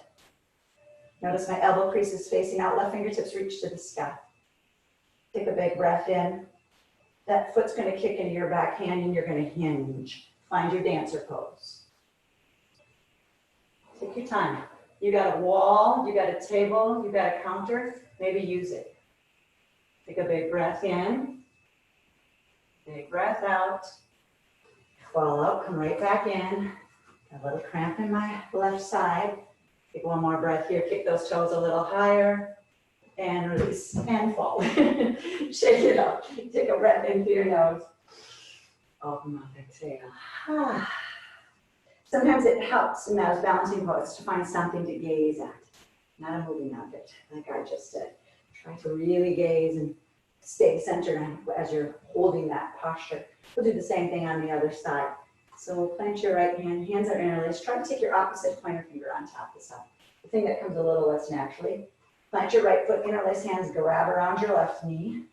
[SPEAKER 1] Notice my elbow crease is facing out, left fingertips reach to the sky. Take a big breath in. That foot's going to kick into your back hand and you're going to hinge. Find your dancer pose. Take your time. You got a wall, you got a table, you got a counter, maybe use it. Take a big breath in. Big breath out. Fall out, come right back in. A little cramp in my left side. Take one more breath here. Kick those toes a little higher. And release and fall. Shake it up. Take a breath in through your nose. Open mouth, exhale. Sometimes it helps in those balancing poses to find something to gaze at, not a moving object, like I just did. Try to really gaze and stay centered as you're holding that posture. We'll do the same thing on the other side. So we'll plant your right hand, hands are interlaced. Try to take your opposite pointer finger on top of the side. The thing that comes a little less naturally. Plant your right foot, interlace hands, grab around your left knee.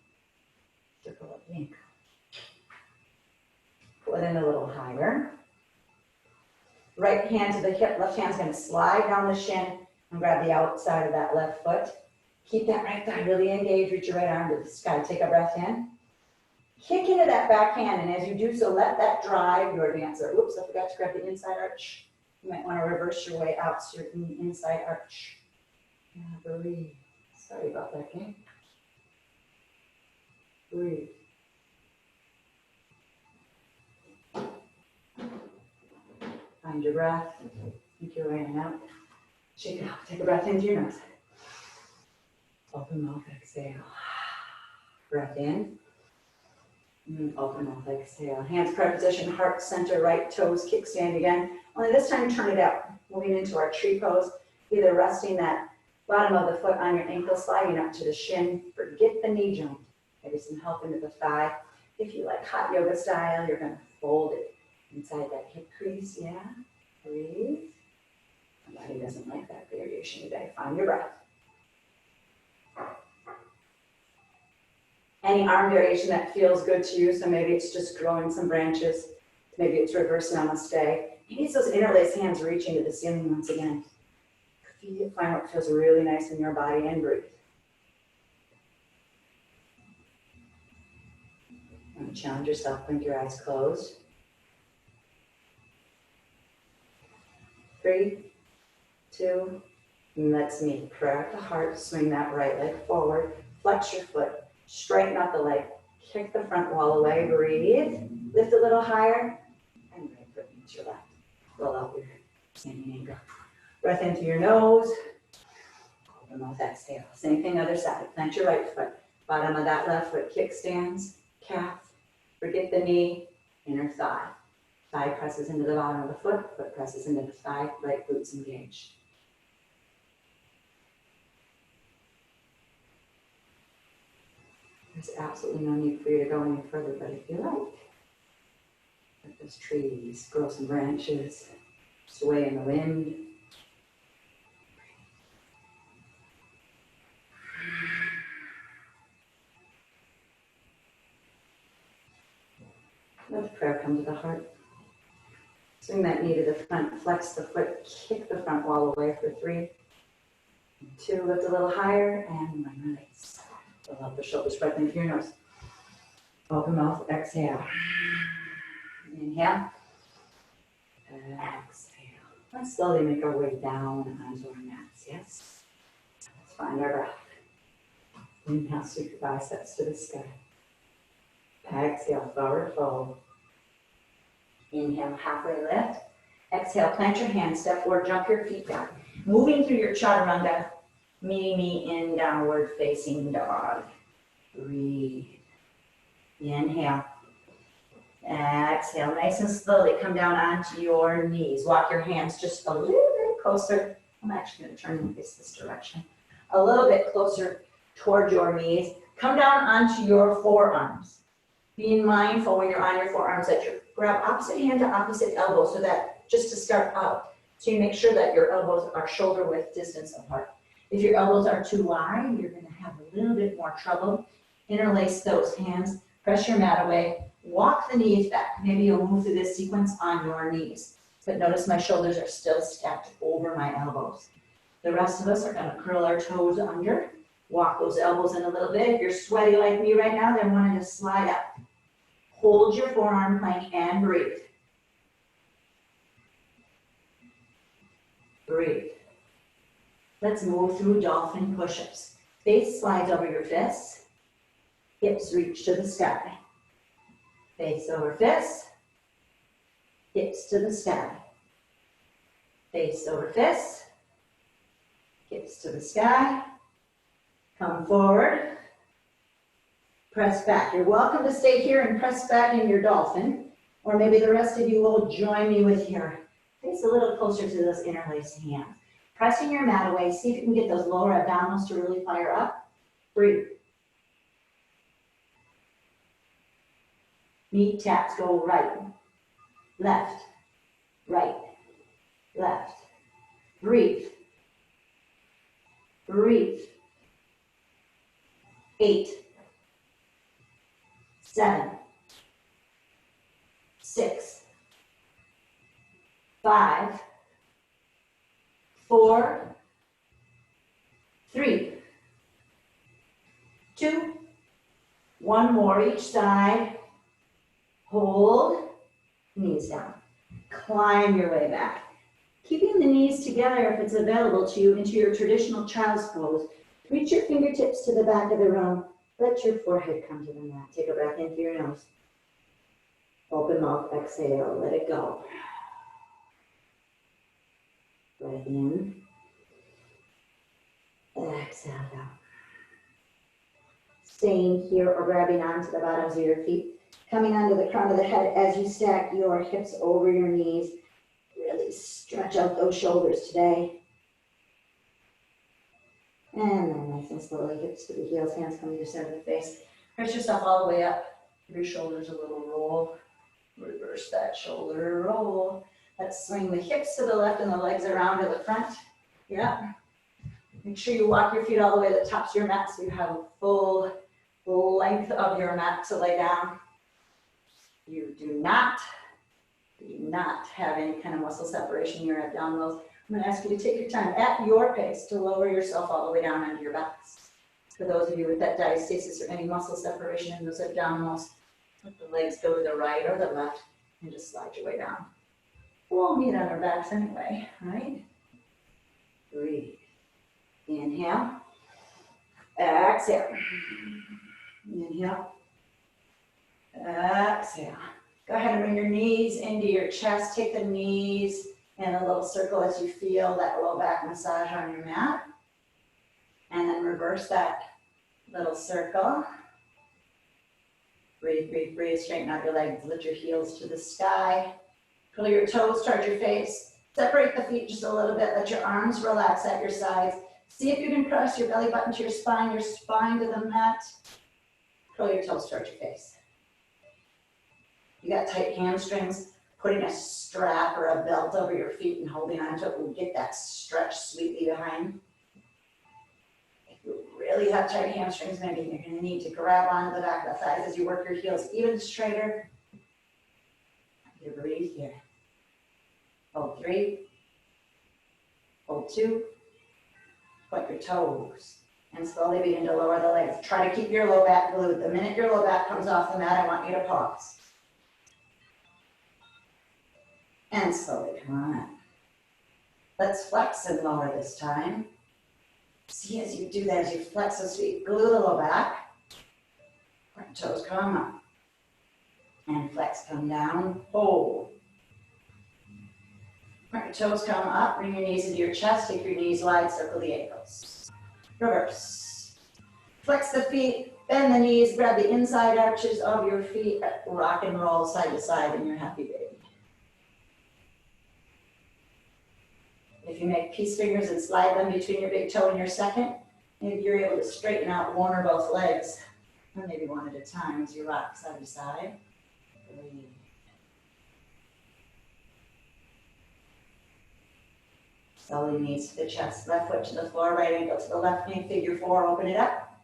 [SPEAKER 1] Circle up the ankle. Pull it in a little higher. Right hand to the hip, left hand's going to slide down the shin and grab the outside of that left foot. Keep that right thigh really engaged. Reach your right arm to the sky. Take a breath in. Kick into that back hand, and as you do so, let that drive your dancer. Oops, I forgot to grab the inside arch. You might want to reverse your way out so you're in the inside arch. Breathe. Sorry about that, gang. Breathe. Find your breath. Think your way in and out. Shake it out. Take a breath into your nose. Open mouth, exhale. Breath in. Open mouth, exhale. Hands prayer position, heart center, right toes, kickstand again. Only this time turn it out. Moving into our tree pose, either resting that bottom of the foot on your ankle, sliding up to the shin. Forget the knee joint. Maybe some help into the thigh. If you like hot yoga style, you're going to fold it inside that hip crease. Yeah, breathe. My body doesn't like that variation today. Find your breath. Any arm variation that feels good to you, so maybe it's just growing some branches, maybe it's reverse namaste. You need those interlaced hands reaching to the ceiling once again. Find what feels really nice in your body and breathe. And challenge yourself, blink your eyes closed. 3, 2, and let's meet. Prayer at the heart, swing that right leg forward, flex your foot. Straighten out the leg, kick the front wall away, breathe, lift a little higher, and right foot into your left. Roll out your standing angle. Breath into your nose, open mouth, exhale. Same thing, other side. Plant your right foot, bottom of that left foot, kickstands, calf, forget the knee, inner thigh. Thigh presses into the bottom of the foot, foot presses into the thigh, right glutes engaged. There's absolutely no need for you to go any further, but if you like, let those trees grow some branches, sway in the wind. Let the prayer come to the heart. Swing that knee to the front, flex the foot, kick the front wall away for 3, 2, lift a little higher, and 1, release. Roll out the shoulders, breath into your nose. Open mouth, exhale. Inhale. Exhale. Let's slowly make our way down onto our mats, yes? Let's find our breath. Inhale, sweep your biceps to the sky. Exhale, forward fold. Inhale, halfway lift. Exhale, plant your hands, step forward, jump your feet down. Moving through your chaturanga, meeting me in downward facing dog. Breathe. Inhale. Exhale, nice and slowly come down onto your knees. Walk your hands just a little bit closer. I'm actually going to turn and face this direction. A little bit closer toward your knees. Come down onto your forearms. Being mindful when you're on your forearms that you grab opposite hand to opposite elbow, so that just to start out, so you make sure that your elbows are shoulder width distance apart. If your elbows are too wide, you're going to have a little bit more trouble. Interlace those hands, press your mat away, walk the knees back. Maybe you'll move through this sequence on your knees, but notice my shoulders are still stacked over my elbows. The rest of us are going to curl our toes under, walk those elbows in a little bit. If you're sweaty like me right now, then want to slide up. Hold your forearm plank and breathe. Breathe. Let's move through dolphin push-ups. Face slides over your fists. Hips reach to the sky. Face over fists. Hips to the sky. Face over fists. Hips to the sky. Come forward. Press back. You're welcome to stay here and press back in your dolphin, or maybe the rest of you will join me with your face a little closer to those interlaced hands. Pressing your mat away, see if you can get those lower abdominals to really fire up. Breathe. Knee taps go right, left, right, left. Breathe. Breathe. 8, 7, 6, 5, 4, 3, 2. One more each side. Hold, knees down. Climb your way back. Keeping the knees together if it's available to you into your traditional child's pose. Reach your fingertips to the back of the room. Let your forehead come to the mat. Take a breath in through your nose. Open mouth, exhale, let it go. Breath in. Exhale down. Staying here or grabbing onto the bottoms of your feet. Coming onto the crown of the head as you stack your hips over your knees. Really stretch out those shoulders today. And then nice and slowly, hips to the heels, hands come to your center of the face. Press yourself all the way up. Give your shoulders a little roll. Reverse that shoulder roll. Let's swing the hips to the left and the legs around to the front. Yeah. Make sure you walk your feet all the way to the tops of your mat so you have a full length of your mat to lay down. You do not have any kind of muscle separation in your abdominals. I'm going to ask you to take your time at your pace to lower yourself all the way down onto your backs. For those of you with that diastasis or any muscle separation in those abdominals, let the legs go to the right or the left and just slide your way down. We'll meet on our backs anyway, right? Breathe. Inhale. Exhale. Inhale. Exhale. Go ahead and bring your knees into your chest. Take the knees in a little circle as you feel that low back massage on your mat. And then reverse that little circle. Breathe, breathe, breathe. Straighten out your legs. Lift your heels to the sky. Pull your toes towards your face. Separate the feet just a little bit. Let your arms relax at your sides. See if you can press your belly button to your spine to the mat. Curl your toes towards your face. You got tight hamstrings, putting a strap or a belt over your feet and holding onto it will get that stretch sweetly behind. If you really have tight hamstrings, maybe you're going to need to grab onto the back of the thighs as you work your heels even straighter. You breathe here. Hold 3. Hold 2. Point your toes. And slowly begin to lower the legs. Try to keep your low back glued. The minute your low back comes off the mat, I want you to pause. And slowly come on up. Let's flex and lower this time. See as you do that, as you flex those feet, glue the low back. Front toes come up. And flex, come down, hold. Front toes come up, bring your knees into your chest, take your knees wide, circle the ankles. Reverse. Flex the feet, bend the knees, grab the inside arches of your feet, rock and roll side to side in your happy baby. If you make peace fingers and slide them between your big toe and your second, maybe you're able to straighten out one or both legs, or maybe one at a time as you rock side to side. Breathe. Slowly knees to the chest, left foot to the floor, right ankle to the left knee, figure 4, open it up.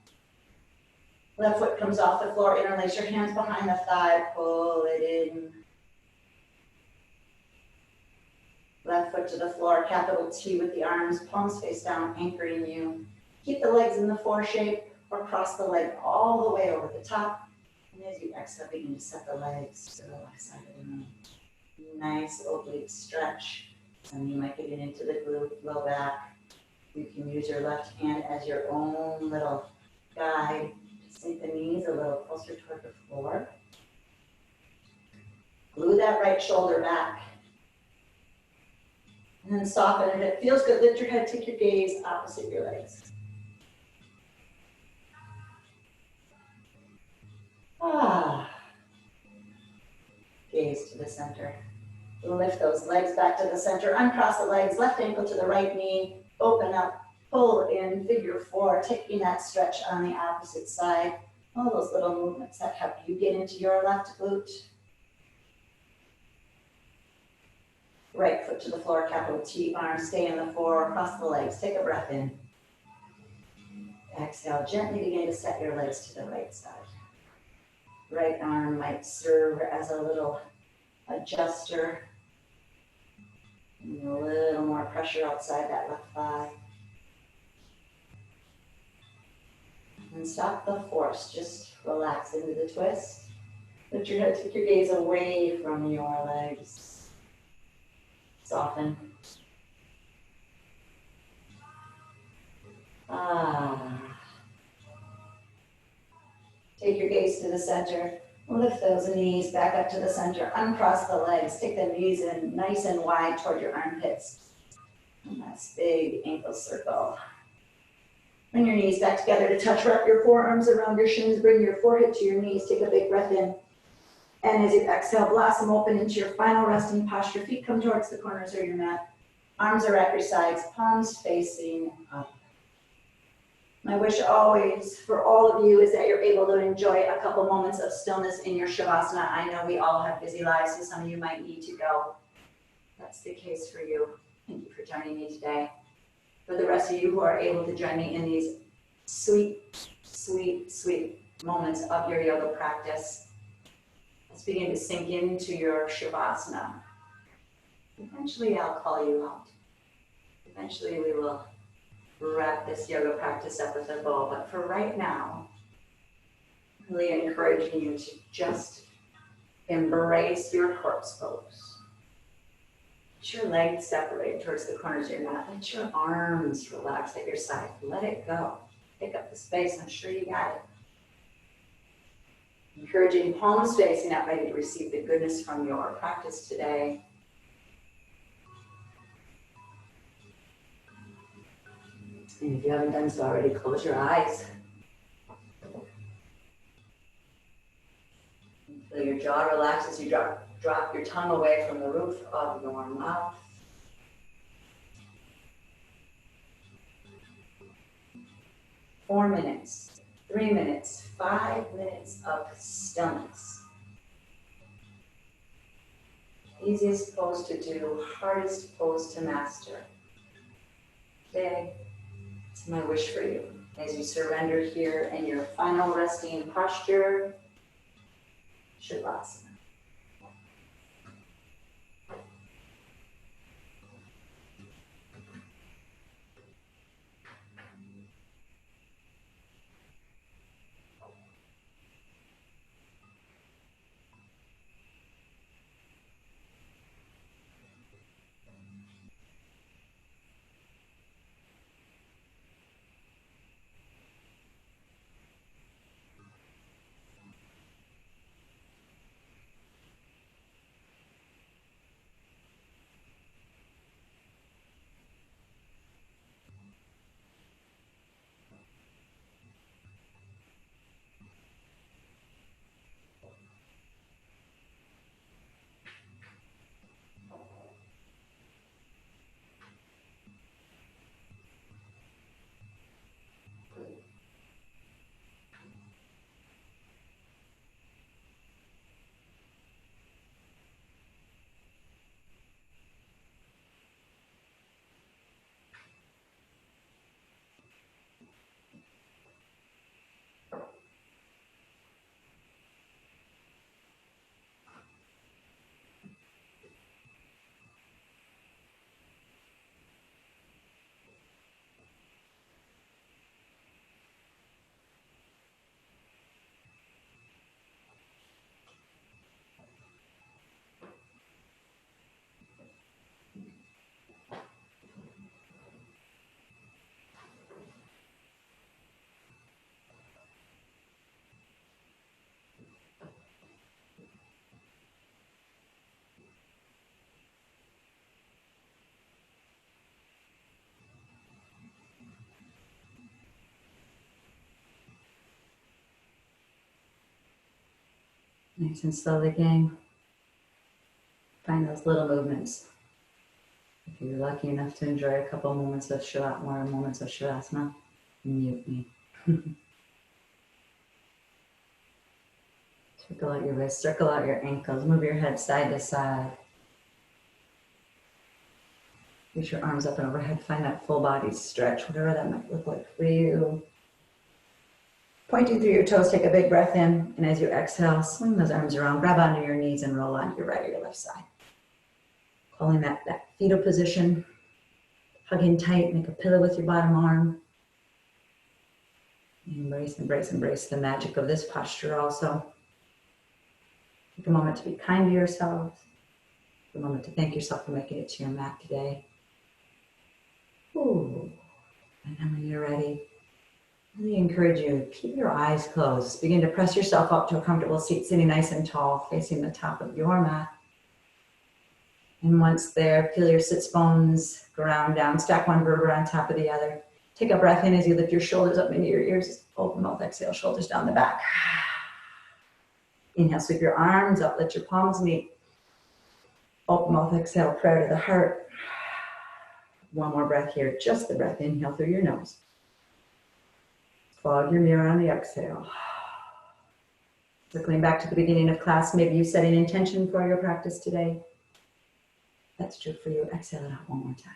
[SPEAKER 1] Left foot comes off the floor, interlace your hands behind the thigh, pull it in. Left foot to the floor, capital T with the arms, palms face down, anchoring you. Keep the legs in the 4 shape or cross the leg all the way over the top. And as you exhale, begin to set the legs to the left side of the room. Nice oblique stretch. And you might get it into the glute, low back. You can use your left hand as your own little guide. Sink the knees a little closer toward the floor. Glue that right shoulder back. And then soften. If it feels good, lift your head, take your gaze opposite your legs. Gaze to the center. Lift those legs back to the center. Uncross the legs, left ankle to the right knee. Open up, pull in, figure 4, taking that stretch on the opposite side. All those little movements that help you get into your left glute. Right foot to the floor, capital T, arms stay in the 4, cross the legs, take a breath in. Exhale, gently begin to set your legs to the right side. Right arm might serve as a little adjuster. And a little more pressure outside that left thigh. And stop the force. Just relax into the twist. But you're going to take your gaze away from your legs. Soften. Take your gaze to the center. Lift those knees back up to the center. Uncross the legs. Take the knees in nice and wide toward your armpits. And nice big ankle circle. Bring your knees back together to touch. Wrap your forearms around your shins. Bring your forehead to your knees. Take a big breath in. And as you exhale, blossom open into your final resting posture. Feet come towards the corners of your mat. Arms are at your sides. Palms facing up. My wish always for all of you is that you're able to enjoy a couple moments of stillness in your Shavasana. I know we all have busy lives, so some of you might need to go. That's the case for you. Thank you for joining me today. For the rest of you who are able to join me in these sweet, sweet, sweet moments of your yoga practice, let's begin to sink into your Shavasana. Eventually I'll call you out. Eventually we will wrap this yoga practice up with a bow, but for right now, I'm really encouraging you to just embrace your corpse pose. Let your legs separate towards the corners of your mat. Let your arms relax at your side. Let it go. Pick up the space. I'm sure you got it. Encouraging palms facing up, ready to receive the goodness from your practice today. And if you haven't done so already, close your eyes. Feel your jaw relax as you drop your tongue away from the roof of your mouth. Four minutes, 3 minutes, 5 minutes of stillness. Easiest pose to do, hardest pose to master. Today, it's my wish for you as you surrender here in your final resting posture, Shavasana. Nice and slowly, gang. Find those little movements. If you're lucky enough to enjoy a couple moments of Shavasana, mute me. Circle out your wrists, circle out your ankles, move your head side to side. Reach your arms up and overhead, find that full body stretch, whatever that might look like for you. Pointing through your toes, take a big breath in, and as you exhale, swing those arms around, grab onto your knees and roll onto your right or your left side. Calling that fetal position, hug in tight, make a pillow with your bottom arm. Embrace, embrace, embrace the magic of this posture also. Take a moment to be kind to yourselves. Take a moment to thank yourself for making it to your mat today. Ooh. And then when you're ready, I really encourage you to keep your eyes closed. Begin to press yourself up to a comfortable seat, sitting nice and tall, facing the top of your mat. And once there, feel your sits bones ground down. Stack one vertebra on top of the other. Take a breath in as you lift your shoulders up into your ears. Open mouth, exhale, shoulders down the back. Inhale, sweep your arms up, let your palms meet. Open mouth, exhale, prayer to the heart. One more breath here, just the breath. Inhale through your nose. Fog your mirror on the exhale. Circling back to the beginning of class, maybe you set an intention for your practice today. That's true for you. Exhale it out one more time.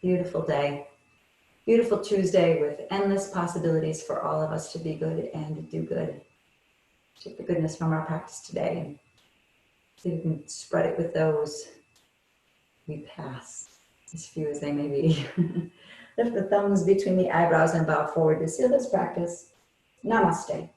[SPEAKER 1] Beautiful day. Beautiful Tuesday with endless possibilities for all of us to be good and do good. Take the goodness from our practice today and see if we can spread it with those we pass, as few as they may be. Lift the thumbs between the eyebrows and bow forward to seal this practice. Namaste.